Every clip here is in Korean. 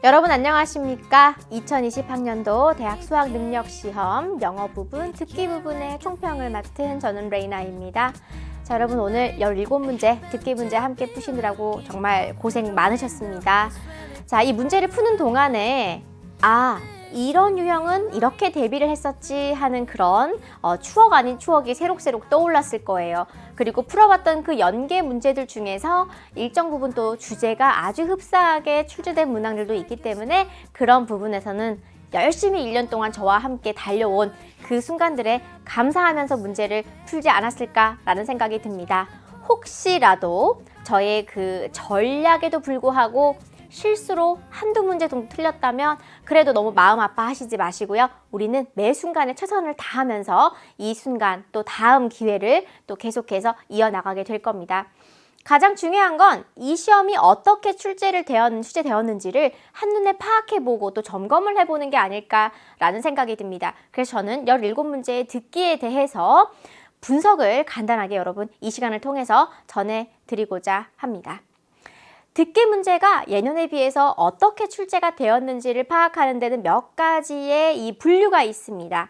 여러분 안녕하십니까? 2020학년도 대학 수학능력시험 영어 부분, 듣기 부분의 총평을 맡은 저는 레이나입니다. 자, 여러분 오늘 17문제 듣기 문제 함께 푸시느라고 정말 고생 많으셨습니다. 자, 이 문제를 푸는 동안에 이런 유형은 이렇게 대비를 했었지 하는 그런 추억 아닌 추억이 새록새록 떠올랐을 거예요. 그리고 풀어봤던 그 연계 문제들 중에서 일정 부분 또 주제가 아주 흡사하게 출제된 문항들도 있기 때문에 그런 부분에서는 열심히 1년 동안 저와 함께 달려온 그 순간들에 감사하면서 문제를 풀지 않았을까라는 생각이 듭니다. 혹시라도 저의 그 전략에도 불구하고 실수로 한두 문제 정도 틀렸다면 그래도 너무 마음 아파하시지 마시고요. 우리는 매 순간에 최선을 다하면서 이 순간 또 다음 기회를 또 계속해서 이어나가게 될 겁니다. 가장 중요한 건 이 시험이 어떻게 출제되었는지를 한눈에 파악해보고 또 점검을 해보는 게 아닐까라는 생각이 듭니다. 그래서 저는 17문제의 듣기에 대해서 분석을 간단하게 여러분 이 시간을 통해서 전해드리고자 합니다. 듣기 문제가 예년에 비해서 어떻게 출제가 되었는지를 파악하는 데는 몇 가지의 이 분류가 있습니다.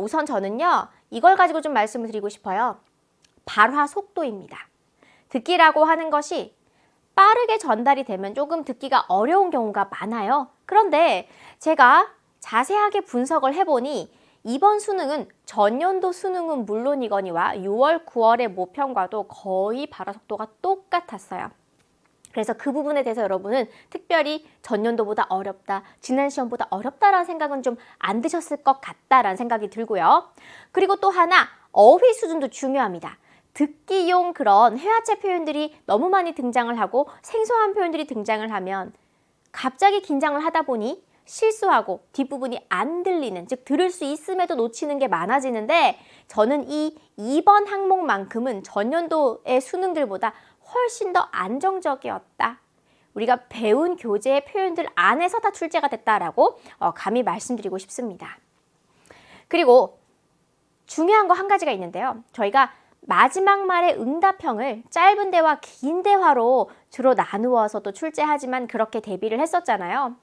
우선 저는요, 이걸 가지고 좀 말씀을 드리고 싶어요. 발화 속도입니다. 듣기라고 하는 것이 빠르게 전달이 되면 조금 듣기가 어려운 경우가 많아요. 그런데 제가 자세하게 분석을 해보니 이번 수능은 전년도 수능은 물론이거니와 6월, 9월의 모평과도 거의 발화 속도가 똑같았어요. 그래서 그 부분에 대해서 여러분은 특별히 전년도보다 어렵다, 지난 시험보다 어렵다라는 생각은 좀 안 드셨을 것 같다라는 생각이 들고요. 그리고 또 하나, 어휘 수준도 중요합니다. 듣기용 그런 회화체 표현들이 너무 많이 등장을 하고 생소한 표현들이 등장을 하면 갑자기 긴장을 하다 보니 실수하고 뒷부분이 안 들리는, 즉 들을 수 있음에도 놓치는 게 많아지는데 저는 이 2번 항목만큼은 전년도의 수능들보다 훨씬 더 안정적이었다. 우리가 배운 교재의 표현들 안에서 다 출제가 됐다라고 감히 말씀드리고 싶습니다. 그리고 중요한 거 한 가지가 있는데요. 저희가 마지막 말의 응답형을 짧은 대화, 긴 대화로 주로 나누어서 또 출제하지만 그렇게 대비를 했었잖아요.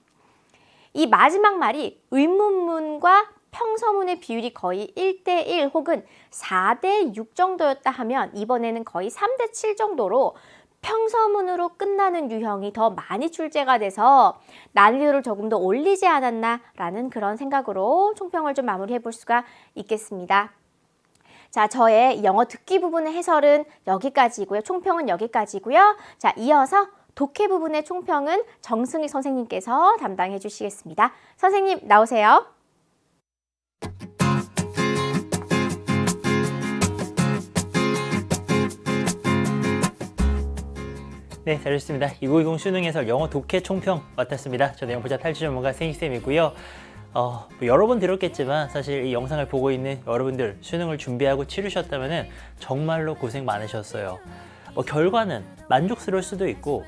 이 마지막 말이 의문문과 평서문의 비율이 거의 1대1 혹은 4대6 정도였다 하면 이번에는 거의 3대7 정도로 평서문으로 끝나는 유형이 더 많이 출제가 돼서 난이도를 조금 더 올리지 않았나라는 그런 생각으로 총평을 좀 마무리해 볼 수가 있겠습니다. 자, 저의 영어 듣기 부분의 해설은 여기까지고요. 총평은 여기까지고요. 자, 이어서 독해 부분의 총평은 정승희 선생님께서 담당해 주시겠습니다. 선생님 나오세요. 네, 잘하셨습니다. 2020 수능 해설 영어 독해 총평 맡았습니다. 저는 영부자 탈출 전문가 생희쌤이고요. 여러 번 들었겠지만 사실 이 영상을 보고 있는 여러분들 수능을 준비하고 치르셨다면 정말로 고생 많으셨어요. 결과는 만족스러울 수도 있고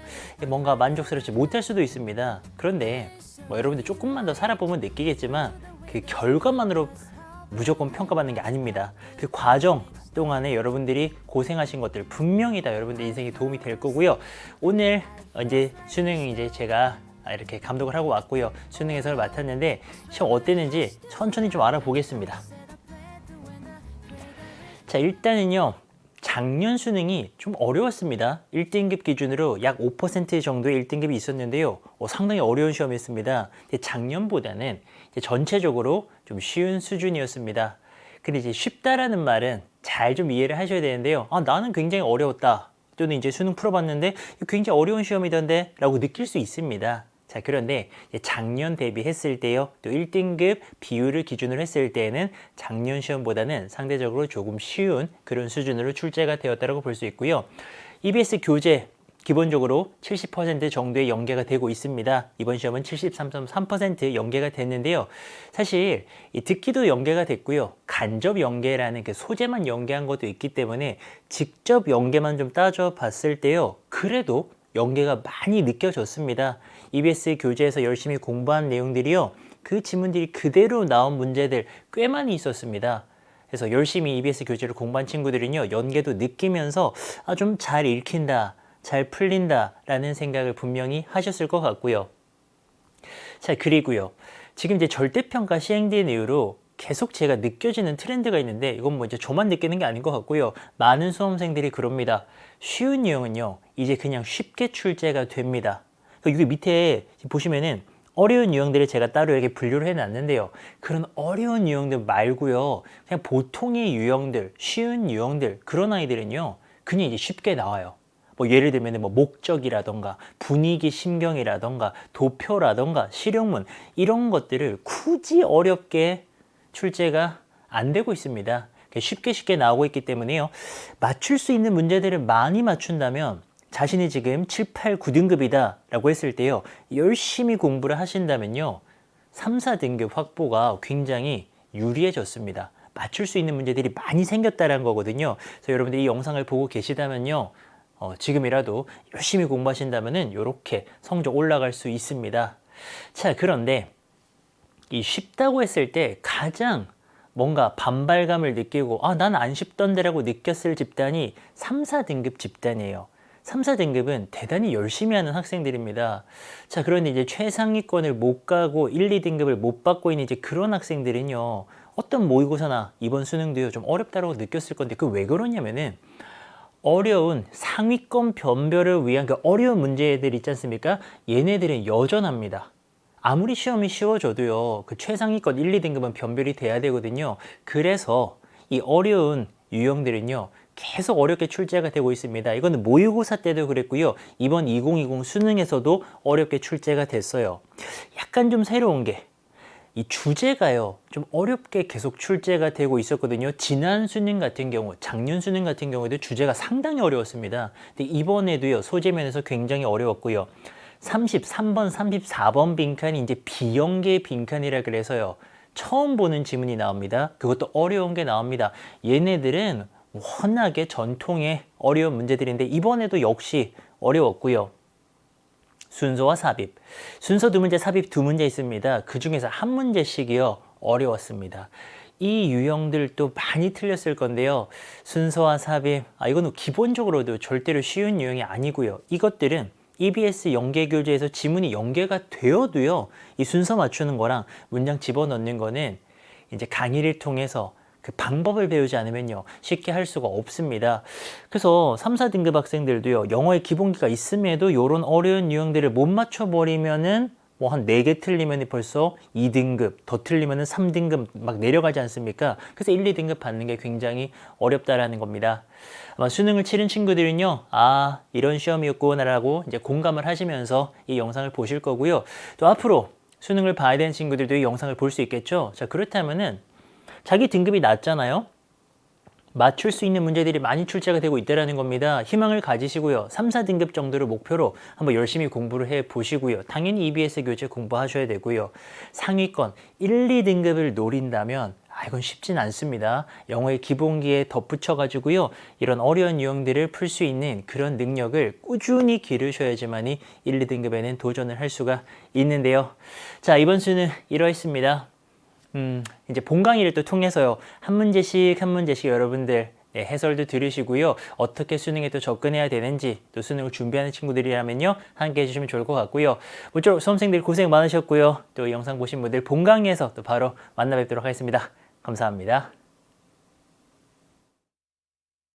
뭔가 만족스럽지 못할 수도 있습니다. 그런데 여러분들 조금만 더 살아보면 느끼겠지만 그 결과만으로 무조건 평가받는 게 아닙니다. 그 과정 동안에 여러분들이 고생하신 것들 분명히 다 여러분들 인생에 도움이 될 거고요. 오늘 이제 수능 제가 이렇게 감독을 하고 왔고요. 수능 해설을 맡았는데 시험 어땠는지 천천히 좀 알아보겠습니다. 자, 일단은요. 작년 수능이 좀 어려웠습니다. 1등급 기준으로 약 5% 정도의 1등급이 있었는데요. 상당히 어려운 시험이었습니다. 작년보다는 전체적으로 좀 쉬운 수준이었습니다. 근데 이제 쉽다라는 말은 잘 좀 이해를 하셔야 되는데요. 나는 굉장히 어려웠다. 또는 이제 수능 풀어봤는데 굉장히 어려운 시험이던데 라고 느낄 수 있습니다. 자, 그런데 작년 대비했을 때요, 또 1등급 비율을 기준으로 했을 때에는 작년 시험보다는 상대적으로 조금 쉬운 그런 수준으로 출제가 되었다고 볼 수 있고요. EBS 교재 기본적으로 70% 정도의 연계가 되고 있습니다. 이번 시험은 73.3% 연계가 됐는데요. 사실 이 듣기도 연계가 됐고요. 간접 연계라는 그 소재만 연계한 것도 있기 때문에 직접 연계만 좀 따져봤을 때요, 그래도 연계가 많이 느껴졌습니다. EBS 교재에서 열심히 공부한 내용들이요, 그 지문들이 그대로 나온 문제들 꽤 많이 있었습니다. 그래서 열심히 EBS 교재를 공부한 친구들은요, 연계도 느끼면서 좀 잘 읽힌다, 잘 풀린다 라는 생각을 분명히 하셨을 것 같고요. 자, 그리고요. 지금 이제 절대평가 시행된 이후로 계속 제가 느껴지는 트렌드가 있는데 이건 뭐 이제 저만 느끼는 게 아닌 것 같고요. 많은 수험생들이 그럽니다. 쉬운 유형은요. 이제 그냥 쉽게 출제가 됩니다. 그러니까 여기 밑에 보시면은 어려운 유형들을 제가 따로 이렇게 분류를 해놨는데요. 그런 어려운 유형들 말고요. 그냥 보통의 유형들, 쉬운 유형들 그런 아이들은요. 그냥 이제 쉽게 나와요. 뭐 예를 들면 뭐 목적이라던가 분위기 심경이라던가 도표라던가 실용문 이런 것들을 굳이 어렵게 출제가 안 되고 있습니다. 쉽게 나오고 있기 때문에요. 맞출 수 있는 문제들을 많이 맞춘다면 자신이 지금 7, 8, 9등급이다 라고 했을 때요. 열심히 공부를 하신다면요. 3, 4등급 확보가 굉장히 유리해졌습니다. 맞출 수 있는 문제들이 많이 생겼다는 거거든요. 그래서 여러분들이 이 영상을 보고 계시다면요. 지금이라도 열심히 공부하신다면은 이렇게 성적 올라갈 수 있습니다. 자, 그런데 이 쉽다고 했을 때 가장 뭔가 반발감을 느끼고 난 안 쉽던데라고 느꼈을 집단이 3, 4등급 집단이에요. 3, 4등급은 대단히 열심히 하는 학생들입니다. 자, 그런데 이제 최상위권을 못 가고 1, 2등급을 못 받고 있는 이제 그런 학생들은요. 어떤 모의고사나 이번 수능도요. 좀 어렵다고 느꼈을 건데 그 왜 그러냐면은 어려운 상위권 변별을 위한 그 어려운 문제들 있지 않습니까? 얘네들은 여전합니다. 아무리 시험이 쉬워져도요. 그 최상위권 1, 2등급은 변별이 돼야 되거든요. 그래서 이 어려운 유형들은요. 계속 어렵게 출제가 되고 있습니다. 이거는 모의고사 때도 그랬고요. 이번 2020 수능에서도 어렵게 출제가 됐어요. 약간 좀 새로운 게 이 주제가요. 좀 어렵게 계속 출제가 되고 있었거든요. 지난 수능 같은 경우, 작년 수능 같은 경우에도 주제가 상당히 어려웠습니다. 근데 이번에도요. 소재 면에서 굉장히 어려웠고요. 33번, 34번 빈칸이 이제 비연계 빈칸이라 그래서요. 처음 보는 지문이 나옵니다. 그것도 어려운 게 나옵니다. 얘네들은 워낙에 전통의 어려운 문제들인데 이번에도 역시 어려웠고요. 순서와 삽입. 순서 두 문제, 삽입 두 문제 있습니다. 그 중에서 한 문제씩이요. 어려웠습니다. 이 유형들도 많이 틀렸을 건데요. 순서와 삽입. 이거는 기본적으로도 절대로 쉬운 유형이 아니고요. 이것들은 EBS 연계교재에서 지문이 연계가 되어도요. 이 순서 맞추는 거랑 문장 집어넣는 거는 이제 강의를 통해서 그 방법을 배우지 않으면요. 쉽게 할 수가 없습니다. 그래서 3, 4등급 학생들도요. 영어의 기본기가 있음에도 이런 어려운 유형들을 못 맞춰버리면은 뭐 한 4개 틀리면 벌써 2등급, 더 틀리면 3등급 막 내려가지 않습니까? 그래서 1, 2등급 받는 게 굉장히 어렵다라는 겁니다. 아마 수능을 치른 친구들은요, 이런 시험이었구나라고 이제 공감을 하시면서 이 영상을 보실 거고요. 또 앞으로 수능을 봐야 되는 친구들도 이 영상을 볼 수 있겠죠? 자, 그렇다면은 자기 등급이 낮잖아요? 맞출 수 있는 문제들이 많이 출제가 되고 있다는 겁니다. 희망을 가지시고요. 3, 4등급 정도를 목표로 한번 열심히 공부를 해보시고요. 당연히 EBS 교재 공부하셔야 되고요. 상위권 1, 2등급을 노린다면 이건 쉽진 않습니다. 영어의 기본기에 덧붙여가지고요. 이런 어려운 유형들을 풀 수 있는 그런 능력을 꾸준히 기르셔야지만이 1, 2등급에는 도전을 할 수가 있는데요. 자, 이번 수는 이러했습니다. 이제 본 강의를 또 통해서요. 한 문제씩 여러분들 해설도 들으시고요. 어떻게 수능에 또 접근해야 되는지 또 수능을 준비하는 친구들이라면요. 함께 해주시면 좋을 것 같고요. 모쪼록 수험생들 고생 많으셨고요. 또 이 영상 보신 분들 본 강의에서 또 바로 만나 뵙도록 하겠습니다. 감사합니다.